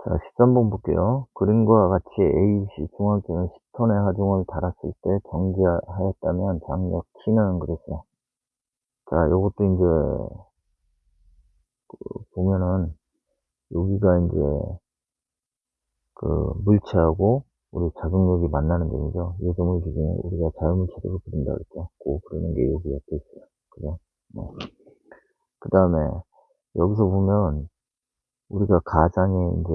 자, 13번 볼게요. 그림과 같이 ABC 중앙점에 10톤의 하중을 달았을 때 정지하였다면 장력 T는 그랬어요. 자, 요것도 이제 보면은 여기가 이제 그 물체하고 우리 자동력이 만나는 점이죠. 이 점을 기준으로 우리가 자유물체로 그린다 그랬죠. 그러는 게 여기 옆에 있어요. 그죠? 그 다음에 여기서 보면 우리가 가장에 이제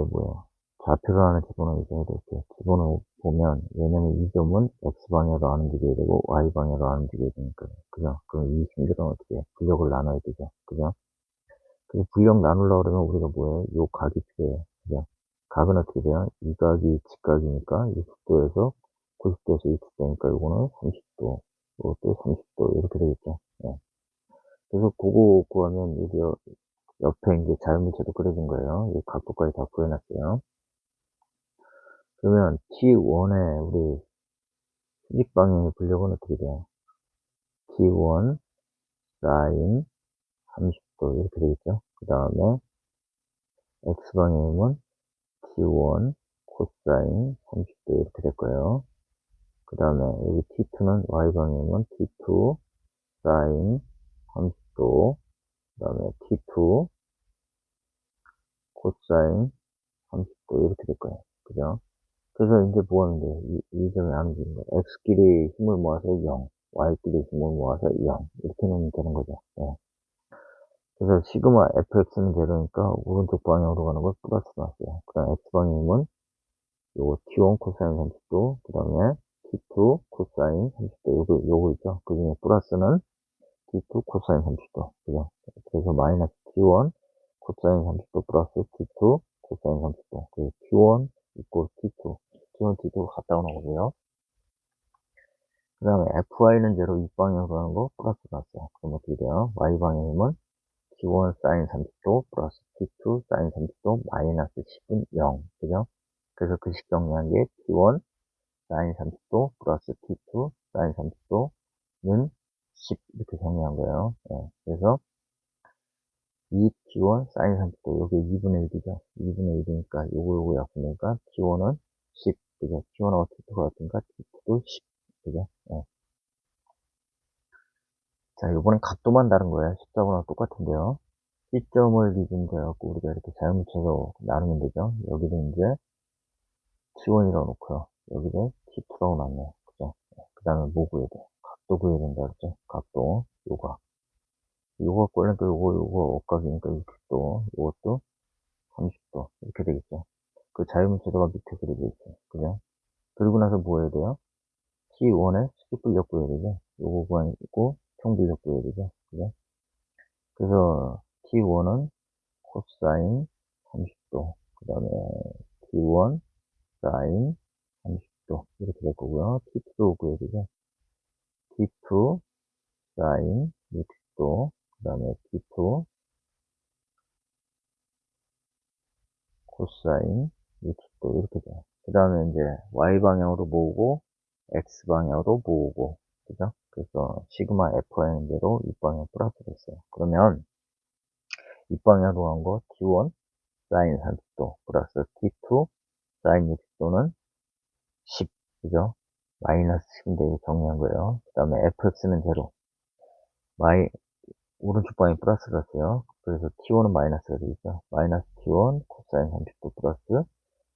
좌표를 하나 집어넣어야 될게 집어넣어 보면, 왜냐면 이 점은 X방향으로 안 움직여야 되고 Y방향으로 안 움직여야 되니까. 그죠? 그럼 이 신경은 어떻게 해? 부력을 나눠야 되죠. 그죠? 그래서 부력 나누려고 그러면 우리가 요 각이 필요해요. 그죠? 각은 어떻게 돼요? 이 각이 직각이니까 60도에서 90도에서 60도니까 요거는 30도, 요것도 30도 이렇게 되겠죠. 예. 그래서 그거 구하면 여기 옆에 이제 자연물체도 그려진 거예요. 이 각도까지 다 구해놨어요. 그러면 T1의 우리 수직 방향의 분력은 어떻게 돼요? T1 sin 30도 이렇게 되겠죠. 그 다음에 X방향이면 T1 cosine 30도 이렇게 될 거예요. 그 다음에 여기 T2는 Y방향이면 T2 sin 30도, 그 다음에 T2 cosine 30도 이렇게 될 거예요. 그죠? 그래서 이제 뭐 하는 거예요? 이 점이 안 움직이는 거예요. X끼리 힘을 모아서 0, Y끼리 힘을 모아서 0 이렇게 놓으면 되는 거죠. 네. 그래서 시그마 fx는 제로니까 오른쪽 방향으로 가는 걸 플러스 놨어요. 그 다음 x방향이면 요거 t1 코사인 30도, 그 다음에 t2 코사인 30도, 요거 있죠. 그 중에 플러스는 t2 코사인 30도. 그죠? 그래서 마이너스 t1 코사인 30도 플러스 t2 코사인 30도. 그래서 t1 이꼴 t2. t1, t2 갖다 놓으고요. 그 다음에 fy는 제로, 윗방향으로 가는 거 플러스 놨어요. 그럼 어떻게 돼요? y방향이면 T1 사인 30도 플러스 T2 사인 30도 마이너스 10은 0. 그죠? 그래서 그식 정리한 게 T1 사인 30도 플러스 T2 사인 30도는 10 이렇게 정리한 거예요. 네. 그래서 이 T1 사인 30도 요게 2분의 1이죠. 2분의 1이니까 요거 약분이니까 T1은 10. 그죠? T1하고 T2가 같으니까 T2도 10. 그죠? 네. 자, 요번엔 각도만 다른 거예요. 십자군하고 똑같은데요. 시점을 기준으로 해갖고 우리가 이렇게 자연묻혀서 나누면 되죠. 여기도 이제 T1이라고 놓고요. 여기도 T2라고 놨네요. 그죠? 그 다음에 뭐 구해야 돼? 각도 구해야 된다 그랬죠? 각도. 요거 꺼내니까 요거 억각이니까 60도. 요것도 30도. 이렇게 되겠죠. 그 자연묻혀서가 밑에 그려져 있어요. 그죠? 그리고 나서 뭐 해야 돼요? T1의 수직분력 구해야 되죠? 요거 구하고 총분력 구해야 되죠? 그죠? 그래서 T1은 코사인 30도, 그 다음에 T1 사인 30도 이렇게 될 거고요. T2도 구해야 되죠. T2 사인 60도, 그 다음에 T2 코사인 60도 이렇게 돼요. 그 다음에 이제 Y방향으로 모으고 X방향으로 모으고, 그죠? 그래서 시그마 F는 대로 윗방향 플러스 됐어요. 그러면 윗방향으로 한 거 T1 사인 30도 플러스 T2 사인 60도는 10, 그죠? 마이너스 10인데 정리한 거예요. 그 다음에 fx는 제로. 오른쪽 방에 플러스 갔어요. 그래서 t1은 마이너스가 되겠죠. 마이너스 t1 코사인 30도 플러스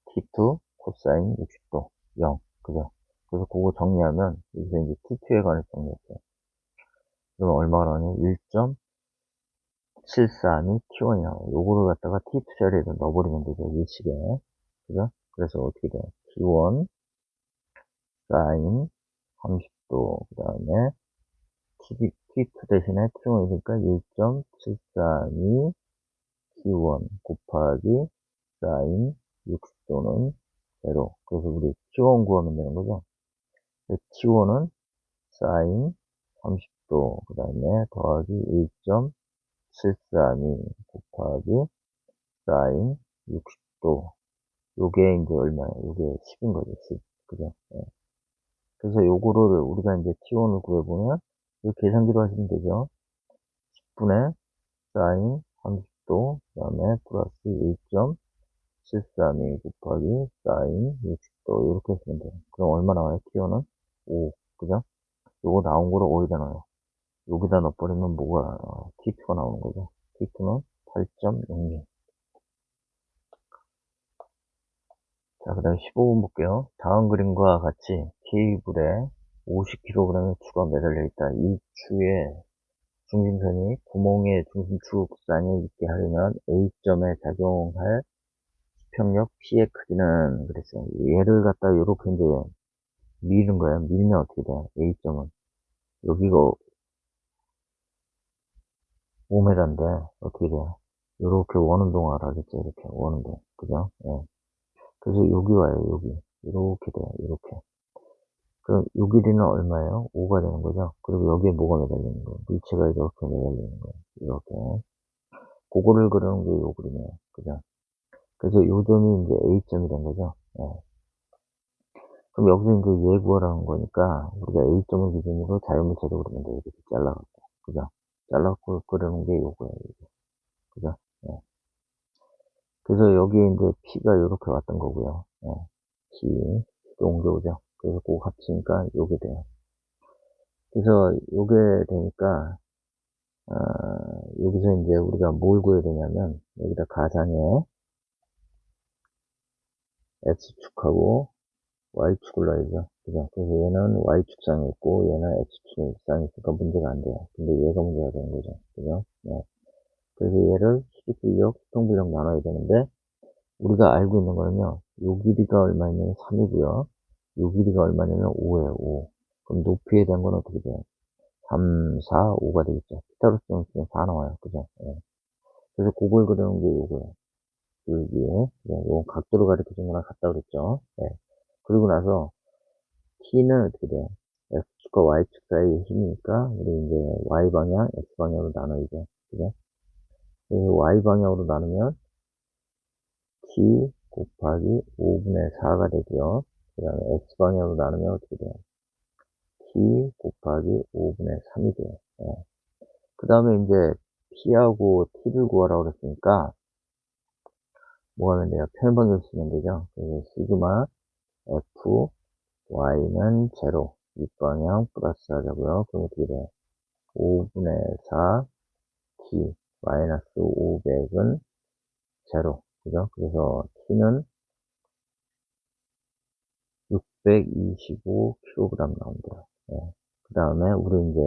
t2 코사인 60도 0. 그죠? 그래서 그거 정리하면 여기서 이제 t2에 관해서 정리했어요. 그러면 얼마나 하냐? 1.73이 t1이 나와요. 요거를 갖다가 t2 자리에다 넣어버리면 되죠. 일식에. 그죠? 그래서 어떻게 돼요? t1 사인 30도, 그 다음에 T2 대신에 T1이니까 1.732 T1 곱하기 사인 60도는 0. 그래서 우리 T1 구하면 되는 거죠. T1은 사인 30도, 그 다음에 더하기 1.732 곱하기 사인 60도. 요게 이제 얼마예요? 요게 10인 거죠, 10. 그죠? 네. 그래서 요거를 우리가 이제 T1을 구해보면 이 계산기로 하시면 되죠. 10분의 사인 30도, 그 다음에 플러스 732 곱하기 사인 60도 이렇게 쓰면 돼요. 그럼 얼마 나와요? T어는 5. 그죠? 요거 나온 거를 어디다 넣어요? 여기다 넣어버리면 뭐가, T2가 나오는 거죠. T2는 8.06. 자, 그 다음에 15번 볼게요. 다음 그림과 같이 케이블에 50kg의 추가 매달려 있다. 이 추에 중심선이 구멍의 중심축 상에 있게 하려면 A점에 작용할 수평력 P의 크기는 그랬어요. 얘를 갖다 이렇게 이제 미는 거예요. 밀면 어떻게 돼요? A점은. 여기가 5m인데 어떻게 돼요? 이렇게 원운동을 하겠죠. 이렇게 원운동. 그죠? 예. 그래서 여기 와요. 여기. 이렇게 돼요. 이렇게. 그럼 요 길이는 얼마예요? 5가 되는 거죠. 그리고 여기에 뭐가 매달리는 거예요? 물체가 이렇게 매달리는 거예요. 이렇게. 그거를 그리는 게 요 그림이에요. 그죠? 그래서 요 점이 이제 A점이 된 거죠. 예. 그럼 여기서 이제 얘 구하라는 거니까 우리가 A점을 기준으로 자연물체도 그리면 돼. 이렇게 잘라갖고. 그죠? 잘라갖고 그리는 게 요거예요. 이게. 그죠? 예. 그래서 여기에 이제 P가 이렇게 왔던 거고요. 예. P도 옮겨오죠. 그래서 그거 합치니까 요게 돼요. 그래서 요게 되니까 여기서 이제 우리가 뭘 구해야 되냐면 여기다 가상의 X축하고 Y축을 넣어야죠. 그죠? 그래서 얘는 Y축상에 있고 얘는 X축상에 있으니까 문제가 안 돼요. 근데 얘가 문제가 되는 거죠. 그죠? 네. 그래서 얘를 수직불력, 수평불력 나눠야 되는데 우리가 알고 있는 거는요. 요 길이가 얼마냐면 3이고요. 요 길이가 얼마냐면 5예요. 5. 그럼 높이에 대한 건 어떻게 돼요? 3, 4, 5가 되겠죠. 피타고라스 정수는 4 나와요. 그죠? 네. 그래서 그걸 그리는 게 요거예요. 여기에. 네, 요건 각도를 가리켜준 거랑 같다 그랬죠. 네. 그리고 나서 T는 어떻게 돼요? X축과 Y축 사이의 힘이니까 우리 이제 Y방향, X방향으로 나눠야죠. 그죠? 그래서 Y방향으로 나누면 T 곱하기 5분의 4가 되고요. 그 다음에 X방향으로 나누면 어떻게 돼요? T 곱하기 5분의 3이 돼요. 네. 그 다음에 이제 P하고 T를 구하라고 그랬으니까 뭐 하면 돼요? 편방을 쓰면 되죠. 그래서 시그마 F Y는 제로, 윗방향 플러스 하자고요. 그럼 어떻게 돼요? 5분의 4 T 마이너스 500은 제로. 그죠? 그래서 T는 625kg 나온대요. 네. 그 다음에 우리 이제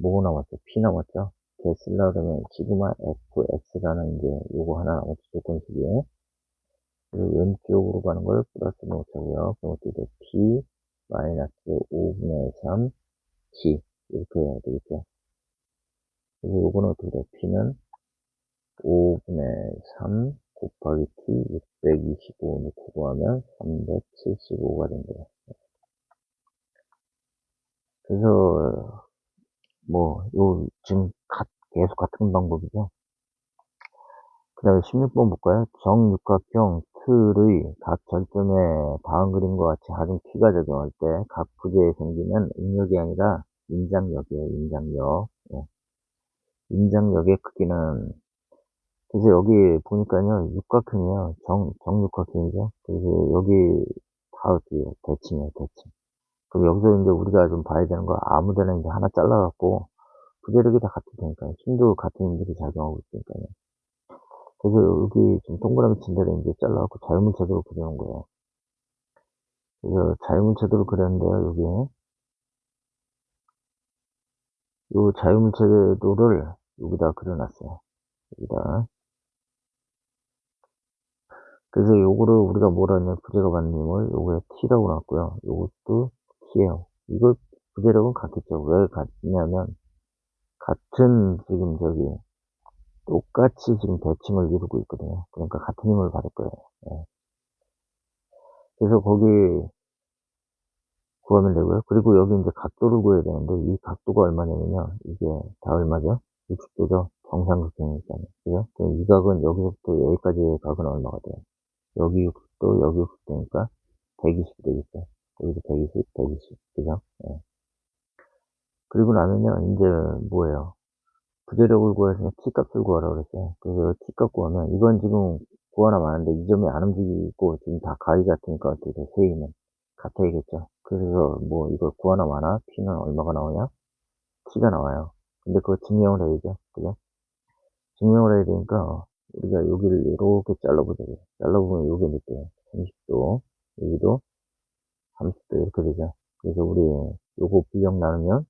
뭐 남았죠? P 남았죠? 걔 쓰려고 그러면 시그마 FX라는 이제 요거 하나 남았죠. 조건식이. 그리고 왼쪽으로 가는 걸 플러스 놓자고요. 그럼 어떻게 돼? P 마이너스 5분의 3 T 이렇게 해야 되겠죠. 그래서 요거는 어떻게 돼? P는 5분의 3 곱하기 T 625 넣고 구하면 375가 된대요. 그래서 뭐 지금 계속 같은 방법이죠. 그 다음에 16번 볼까요? 정육각형 틀의 각 절점에 다음 그림과 같이 하중 T가 적용할 때 각 부재에 생기는 응력이 아니라 인장력이에요. 인장력. 예. 인장력의 크기는 그래서 여기 보니까요, 육각형이에요. 정육각형이죠. 그래서 여기 다 어떻게 해요? 대칭이에요, 대칭. 그럼 여기서 이제 우리가 좀 봐야 되는 거 아무 데나 이제 하나 잘라갖고 부재력이 다 같을 테니까요. 힘도 같은 힘들이 작용하고 있으니까요. 그래서 여기 지금 동그라미 친 데를 이제 잘라갖고 자유물체도로 그려놓은 거예요. 그래서 자유물체도로 그렸는데요, 여기. 요 자유물체도를 여기다 그려놨어요. 여기다. 그래서 요거를 우리가 뭐라 하냐면 부재가 받는 힘을 요거에 T라고 놨고요. 요것도 T예요. 이거 부재력은 같겠죠. 왜 같냐면 같은 지금 저기 똑같이 지금 대칭을 이루고 있거든요. 그러니까 같은 힘을 받을 거예요. 예. 그래서 거기 구하면 되고요. 그리고 여기 이제 각도를 구해야 되는데 이 각도가 얼마냐면요. 이게 다 얼마죠? 60도죠. 정삼각형이니까요. 그죠? 그럼 이 각은 여기서부터 여기까지의 각은 얼마가 돼요? 여기 60도, 여기 60도니까 120이 되겠죠. 여기도 120, 120. 그죠? 예. 그리고 나면요, 이제 뭐예요? 부재력을 구해서 T값을 구하라고 그랬어요. 그래서 T값 구하면, 이건 지금 구하나 마는데 이 점이 안 움직이고 지금 다 가위 같으니까 어떻게 돼? 세임은 같아야겠죠. 그래서 뭐 이걸 구하나 마나 P는 얼마가 나오냐? T가 나와요. 근데 그거 증명을 해야죠. 그죠? 증명을 해야 되니까 우리가 여기를 이렇게 잘라보자. 잘라보면 요게 몇 도야? 30도. 여기도 30도 이렇게 되죠. 그래서 우리 요거 분력 나누면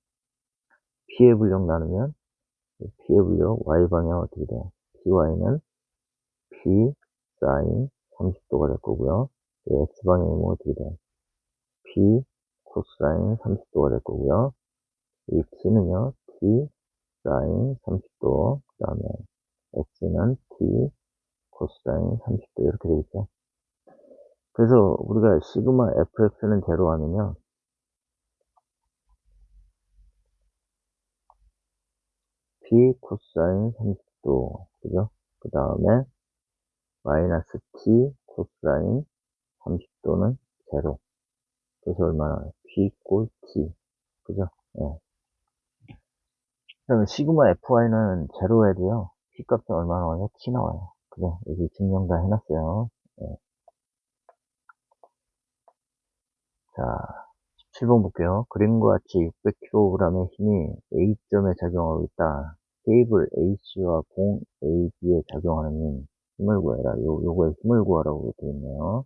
P의 분력 나누면 P의 분력 Y 방향 어떻게 돼요? PY는 P 사인 30도가 될 거고요. X 방향이면 어떻게 돼요? P 코사인 30도가 될 거고요. 이 T는요, T 사인 30도, 그 다음에 X는 T 코사인 30도 이렇게 되겠죠. 그래서 우리가 시그마 fx는 제로 하면요, P 코사인 30도, 그죠? 그 다음에 마이너스 T 코사인 30도는 제로. 그래서 얼마나? P 꼴 T. 그죠? 예. 그러면 시그마 FY는 제로에 도요, P 값은 얼마 나와요? T 나와요. 그죠? 여기 증명 다 해놨어요. 예. 자, 17번 볼게요. 그림과 같이 600kg의 힘이 A점에 작용하고 있다. 케이블 A씨와 공 AB에 작용하는 힘을 구해라. 요거에 힘을 구하라고 되어 있네요.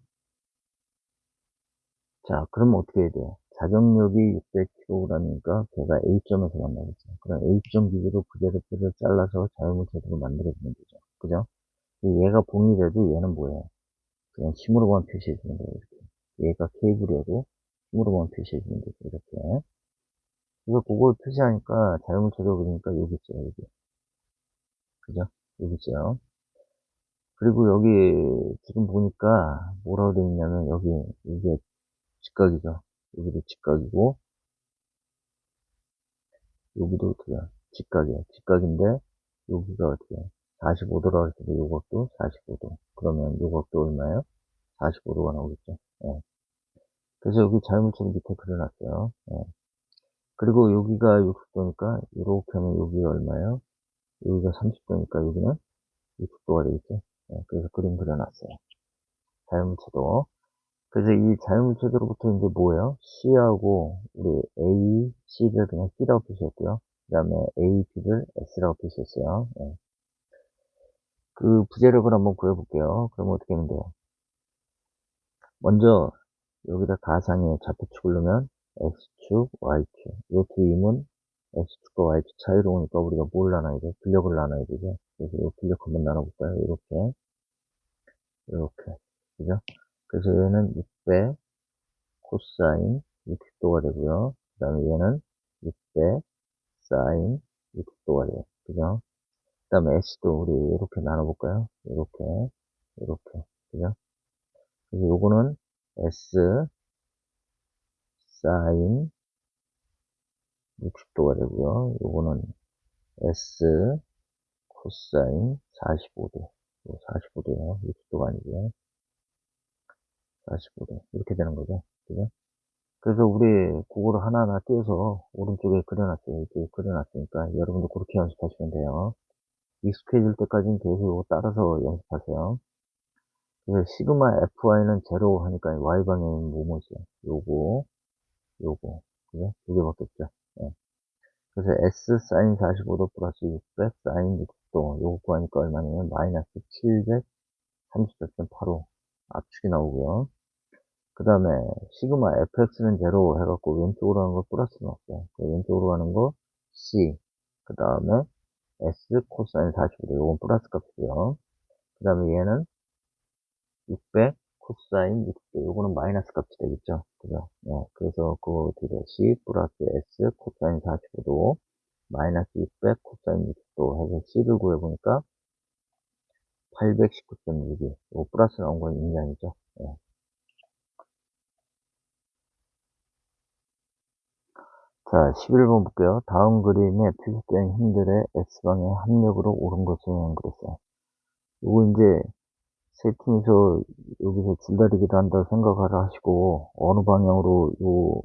자, 그럼 어떻게 해야 돼요? 자정력이 600kg이니까 걔가 A점에서 만나겠죠. 그럼 A점 기준으로 부재료표를 잘라서 자유물체들을 만들어주면 되죠. 그죠? 얘가 봉이 돼도 얘는 뭐예요? 그냥 힘으로만 표시해주면 돼요. 이렇게. 얘가 케이블이고 힘으로만 표시해주면 되죠. 이렇게. 그래서 그걸 표시하니까 자유물체도 그러니까 여기 있죠. 여기. 그죠? 여기 있죠. 그리고 여기 지금 보니까 뭐라고 되어 있냐면 여기 이게 직각이죠. 여기도 직각이고 여기도 어떻게 직각이에요. 직각인데 여기가 어떻게 45도라고 했을 때 요것도 45도. 그러면 요것도 얼마예요? 45도가 나오겠죠. 예. 그래서 여기 자유물체를 밑에 그려놨어요. 예. 그리고 여기가 60도니까 이렇게 하면 여기가 얼마예요? 여기가 30도니까 여기는 60도가 되겠죠. 예. 그래서 그림 그려놨어요. 자유물체도. 그래서 이 자유물체도로부터 이제 뭐예요? C하고 우리 A, C를 그냥 C라고 표시했고요. 그 다음에 A, B를 S라고 표시했어요. 예. 그 부재력을 한번 구해볼게요. 그럼 어떻게 하면 돼요? 먼저 여기다 가상의 좌표축을 넣으면 X축, Y축. 이 두 임은 X축과 Y축 차이로우니까 우리가 뭘 나눠야 돼? 근력을 나눠야 되죠. 그래서 이 근력 한번 나눠볼까요? 이렇게, 이렇게. 그죠? 그래서 얘는 600 코사인 60도가 되고요. 그 다음에 얘는 600 사인 60도가 돼요. 그죠? 그 다음에 S도 우리 이렇게 나눠볼까요? 이렇게, 이렇게. 그죠? 그래서 요거는 S 사인 60도가 되고요. 요거는 S 코사인 45도. 45도요. 60도가 아니고요. 45도. 이렇게 되는 거죠. 그죠? 그래서 우리 그거를 하나하나 떼서 오른쪽에 그려놨어요. 이렇게 그려놨으니까 여러분도 그렇게 연습하시면 돼요. 익숙해질 때까지는 계속 이거 따라서 연습하세요. 그래서 시그마 FY는 제로 하니까 Y 방향은 뭐뭐지? 요거, 요거. 그죠? 두 개밖에 없죠. 예. 그래서 S 사인 45도 플러스 600 사인 60도. 요거 구하니까 얼마냐면 마이너스 734.85 압축이 나오고요. 그 다음에 시그마 fx는 제로 해갖고 왼쪽으로 하는 거 플러스는 없어요. 왼쪽으로 가는 거 c. 그 다음에 s 코사인 45도. 요건 플러스 값이고요. 그 다음에 얘는 600 코사인 60도. 요거는 마이너스 값이 되겠죠. 그죠? 네, 그래서 그거 어떻게 돼요? c 플러스 s 코사인 45도 마이너스 600 코사인 60도 해서 c를 구해보니까 819.62. 요거 플러스 나온 건 인정이죠. 네. 자, 11번 볼게요. 다음 그림에 표시된 힘들의 X방향 합력으로 옳은 것을 그랬어요. 요거 이제 세 팀이서 여기서 줄다리기를 한다고 생각을 하시고 어느 방향으로 요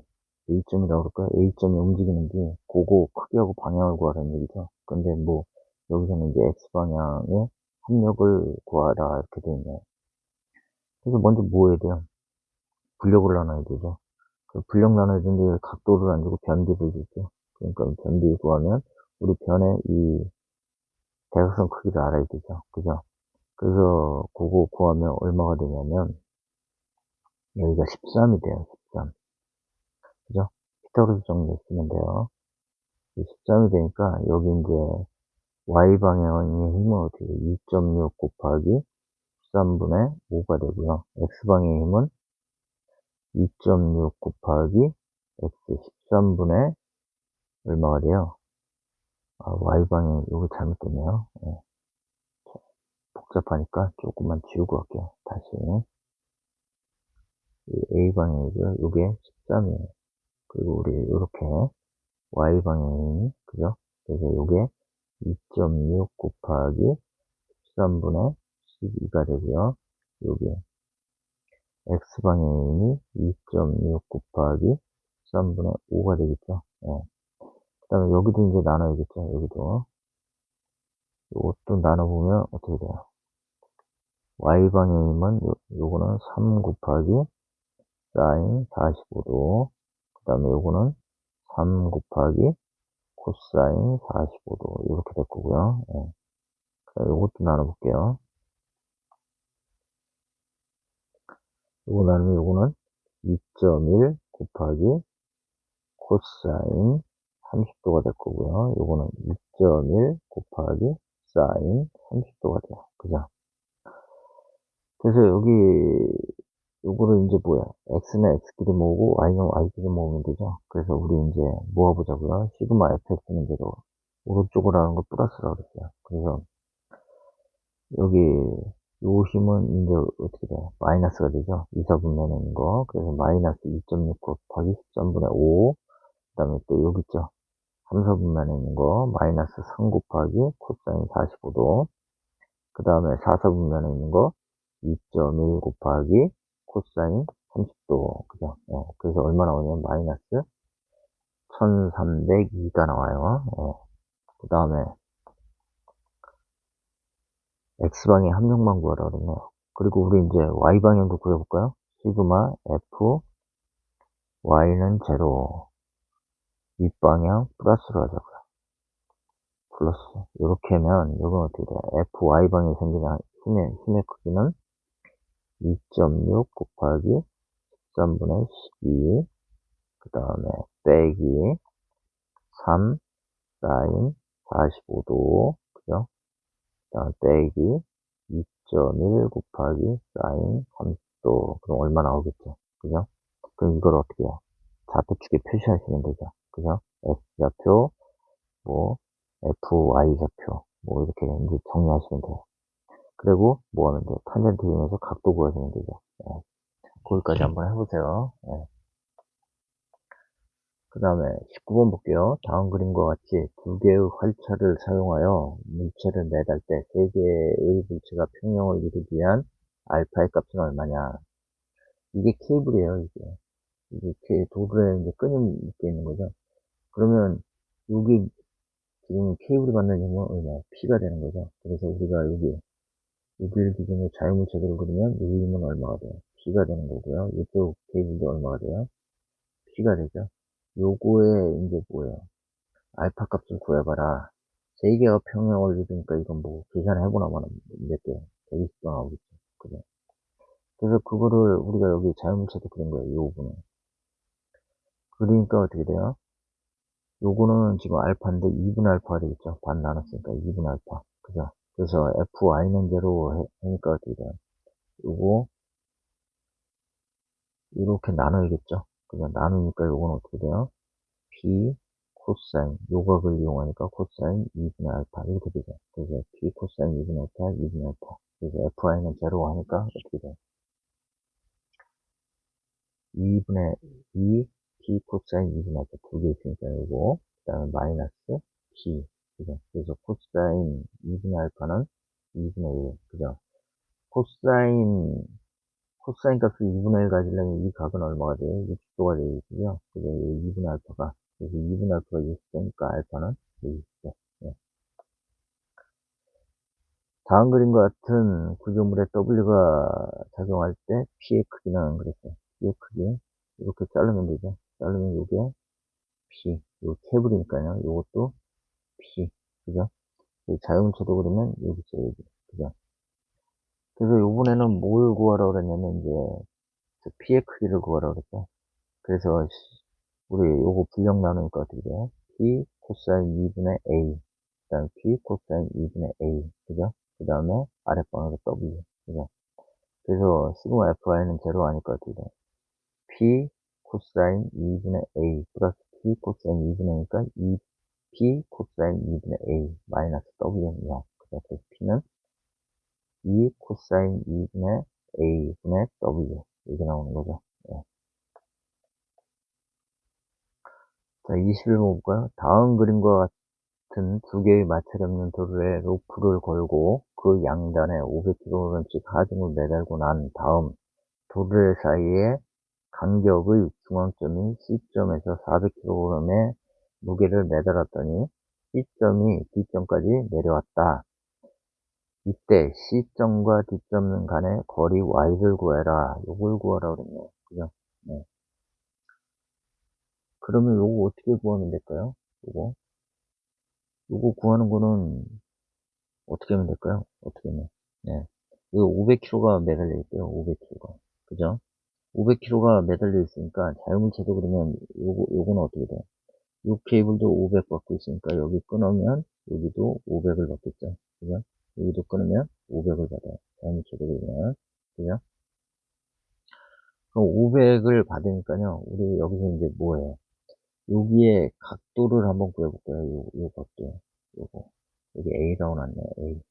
A점이라고 그럴까요? A점이 움직이는지 그거 크기하고 방향을 구하라는 얘기죠. 근데 뭐 여기서는 이제 X방향의 합력을 구하라 이렇게 되어 있네요. 그래서 먼저 뭐 해야 돼요? 분력을 나눠야 되죠. 그 분력 나눠야 되는데 각도를 안 주고 변비를 주죠. 그러니까 변비 구하면 우리 변의 이 대각선 크기를 알아야 되죠. 그죠? 그래서 그거 구하면 얼마가 되냐면 여기가 13이 돼요. 13. 그죠? 피타고라스 정리 쓰면 돼요. 13이 되니까 여기 이제 y방향의 힘은 어떻게 돼요? 2.6 곱하기 13분의 5가 되고요. x방향의 힘은 2.6 곱하기 x 13분의 얼마가 돼요? 아, y방향 이거 잘못됐네요. 네. 복잡하니까 조금만 지우고 갈게요. 다시 a방향이고요. 요게 13이에요. 그리고 우리 이렇게 y방향이 그죠? 그래서 요게 2.6 곱하기 13분의 12가 되고요. 요게 x방향이 2.6 곱하기 13분의 5가 되겠죠. 예. 그 다음에 여기도 이제 나눠야겠죠. 여기도. 이것도 나눠보면 어떻게 돼요? y방향이면 요거는 3 곱하기 사인 45도. 그 다음에 요거는 3 곱하기 코사인 45도. 이렇게 될 거고요. 예. 요것도 나눠볼게요. 요거 나누면 요거는 2.1 곱하기 코사인 30도가 될 거고요. 요거는 2.1 곱하기 사인 30도가 돼요. 그죠? 그래서 여기 요거를 이제 뭐야? x는 x끼리 모으고 y는 y끼리 모으면 되죠. 그래서 우리 이제 모아보자고요. 시그마 fx는 대로 오른쪽으로 하는 거 플러스라고 그랬어요. 그래서 여기 요 힘은 이제 어떻게 돼요? 마이너스가 되죠. 2사분면인 거. 그래서 마이너스 2.6 곱하기 13분의 5. 그 다음에 또 여기 있죠. 3사분면에 있는 거. 마이너스 3 곱하기 코사인 45도. 그 다음에 4사분면에 있는 거. 2.1 곱하기 코사인 30도. 그죠? 그래서 얼마 나오냐면 마이너스 1302가 나와요. 그 다음에 x방의 합력만 구하라 그러네요. 그리고 우리 이제 y방향도 구해볼까요? 시그마 f y는 제로 윗방향 플러스로 하자고요. 플러스 이렇게 하면 이건 어떻게 돼요? f y방향이 생기는 힘의 크기는 2.6 곱하기 13분의 12 그 다음에 빼기 3 사인 45도 그죠? 그 다음 빼기 2.1 곱하기 사인 30도 그럼 얼마 나오겠죠? 그죠? 그럼 이걸 어떻게 해요? 좌표축에 표시하시면 되죠. 그죠? X좌표, 뭐, FY좌표, 뭐, 이렇게 이제 정리하시면 돼요. 그리고 뭐 하면 돼요? 탄젠트 이용해서 각도 구하시면 되죠. 거기까지 한번 해보세요. 그 다음에 19번 볼게요. 다음 그림과 같이 두 개의 활차를 사용하여 물체를 매달 때 세 개의 물체가 평형을 이루기 위한 알파의 값은 얼마냐. 이게 케이블이에요, 이게. 이게 도로에 이제 끈이 묶여 있는 거죠. 그러면 여기 지금 케이블이 받는 힘은 얼마야? P가 되는 거죠. 그래서 우리가 여기를 기준으로 자유물체들을 그리면 이 힘은 얼마가 돼요? P가 되는 거고요. 이쪽 케이블도 얼마가 돼요? P가 되죠. 요거에 이제 뭐예요? 알파 값을 구해봐라. 세 개가 평형을 이루니까 이건 뭐 계산해보나마는 몇 개? 120도 나오겠죠. 그죠? 그래서 그거를 우리가 여기 자유물체도 그린 거예요. 요 부분은. 그러니까 어떻게 돼요? 요거는 지금 알파인데 2분의 알파가 되겠죠. 반 나눴으니까 2분의 알파. 그죠? 그래서 fy는 제로 하니까 어떻게 돼요? 요거 이렇게 나눠야겠죠. 그죠? 나누니까 요건 어떻게 돼요? p 코사인 요각을 이용하니까 코사인 2분의 알파 이렇게 되죠. 그래서 p 코사인 2분의 알파 2분의 알파. 그래서 fy는 제로 하니까 어떻게 돼요? 2분의 2 p 코사인 2분의 알파 두 개 있으니까 요거 그 다음에 마이너스 p 그죠? 그래서 코사인 2분의 알파는 2분의 1 그죠? 코사인 값을 2분의 1 가지려면 이 각은 얼마가 돼요? 60도가 되겠고요. 그래서 2분의 알파가 그래서 2분의 알파가 60도니까 알파는 60도. 네. 다음 그림과 같은 구조물에 W가 작용할 때 P의 크기는 그랬어요. P의 크기. 이렇게 자르면 되죠. 자르면 요게 P. 요 케이블이니까요. 요것도 P. 그죠? 자연체도 그러면 여기 있죠, 여기. 그죠? 그래서 요번에는 뭘 구하라고 그랬냐면, 이제, P의 크기를 구하라고 그랬죠. 그래서, 우리 요거 분량 나누니까 어떻게 돼요? P 코사인 2분의 A. 그 다음에 P 코사인 2분의 A. 그죠? 그 다음에 아랫방으로 W. 그죠? 그래서 시그마 FI는 제로 하니까 어떻게 돼요? P 코사인 2분의 A 플러스 P 코사인 2분의 A니까 2P 코사인 2분의 A 마이너스 W는 0. 그래서 P는 2 코사인 2분의 A분의 W. 이게 나오는 거죠. 네. 자, 21번 볼까요? 다음 그림과 같은 두 개의 마찰 없는 도로에 로프를 걸고 그 양단에 500kg씩 하중을 매달고 난 다음 도르 사이에 간격의 중앙점이 C점에서 400kg의 무게를 매달았더니 C점이 D점까지 내려왔다. 이때 C점과 D점 간의 거리 Y를 구해라. 요걸 구하라 그랬네요. 그죠? 네. 그러면 요거 어떻게 구하면 될까요? 요거 구하는 거는 어떻게 하면 될까요? 어떻게 하면? 네. 이거 500kg가 매달려 있대요. 500kg가. 그죠? 500kg가 매달려 있으니까 자유물체도 그러면 요거는 어떻게 돼요? 요 케이블도 500 받고 있으니까 여기 끊으면 여기도 500을 받겠죠. 그죠? 여기도 끊으면 500을 받아요. 자유물체도 그러면. 그죠? 그럼 500을 받으니까요. 우리 여기서 이제 뭐예요? 여기에 각도를 한번 구해볼까요? 요 각도. 요거. 여기 A라고 놨네요. A.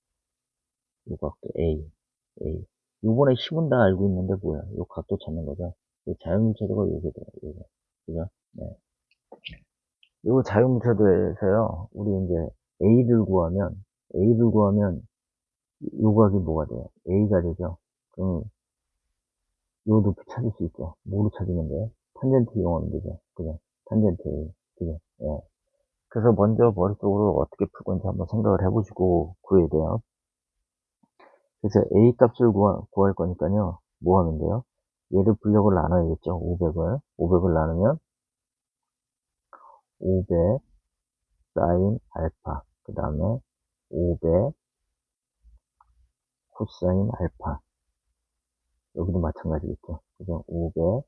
요 각도 A. A. 요번에 힘은 다 알고 있는데 뭐야? 요 각도 찾는 거죠. 요 자유물체도가 요게 돼요. 요게. 그죠? 네. 요 자유무차도에서요, 우리 이제 A를 구하면, 요 각이 뭐가 돼요? A가 되죠? 그럼, 요 높이 찾을 수 있죠? 뭐로 찾으면 돼요? 탄젠트 이용하면 되죠? 그죠? 탄젠트 A. 그죠? 예. 그래서 먼저 머릿속으로 어떻게 풀 건지 한번 생각을 해보시고 구해야 돼요. 그래서 A 값을 구할 거니까요, 뭐 하면 돼요? 얘를 분력을 나눠야겠죠? 500을. 500을 나누면, 500 사인 알파. 그 다음에, 500 코사인 알파. 여기도 마찬가지겠죠. 그죠? 500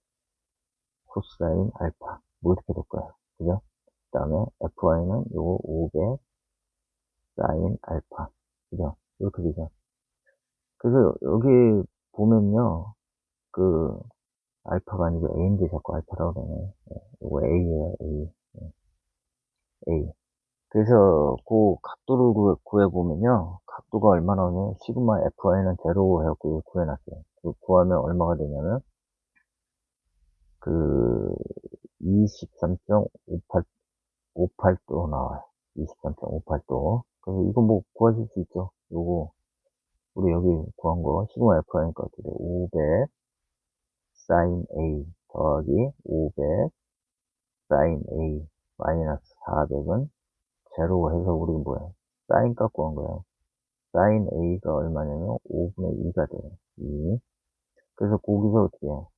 코사인 알파. 뭐 이렇게 될 거예요. 그죠? 그 다음에 FY는 요거 500 사인 알파. 그죠? 이렇게 되죠. 그래서 여기 보면요. 그 알파가 아니고 A인데 자꾸 알파라고 그러네. 네, 요거 A예요. A. 네, A. 그래서 그 각도를 구해보면요. 각도가 얼마 나오냐면 시그마 FY는 제로 해갖고 구해놨어요. 그 구하면 얼마가 되냐면 그 23.58도 나와요. 23.58도. 그래서 이거 뭐 구하실 수 있죠. 요거 우리 여기 구한 거 시그마 F니까 어떻게 돼? 500 사인 A 더하기 500 사인 A 마이너스 400은 제로 해서 우리 뭐야? 사인 값 구한 거예요. 사인 A가 얼마냐면 5분의 2가 돼요. 2. 그래서 거기서 어떻게 해요?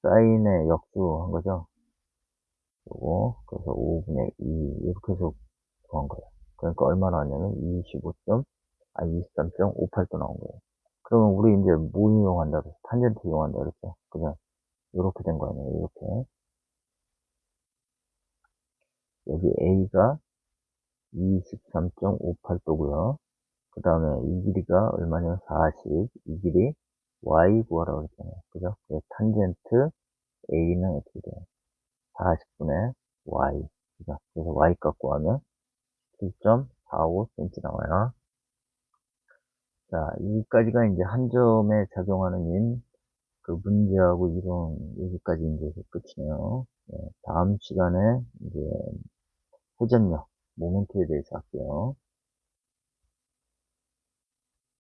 사인의 역수한 거죠. 요거 그래서 5분의 2 이렇게 해서 구한 거예요. 그러니까 얼마 나왔냐면 23.58도 나온 거예요. 그러면 우리 이제 뭐 이용한다 그랬어? 탄젠트 이용한다 그랬죠? 그냥 이렇게 된 거 아니에요? 이렇게. 여기 A가 23.58도고요. 그 다음에 이 길이가 얼마냐면 40. 이 길이 Y 구하라고 그랬잖아요. 그죠? 그래서 탄젠트 A는 어떻게 돼요? 40분의 Y. 그죠? 그래서 Y 값 구하면 7.45cm 나와요. 자, 여기까지가 이제 한 점에 작용하는 그 문제하고 이론, 여기까지 이제 끝이네요. 네, 다음 시간에 이제 회전력, 모멘트에 대해서 할게요.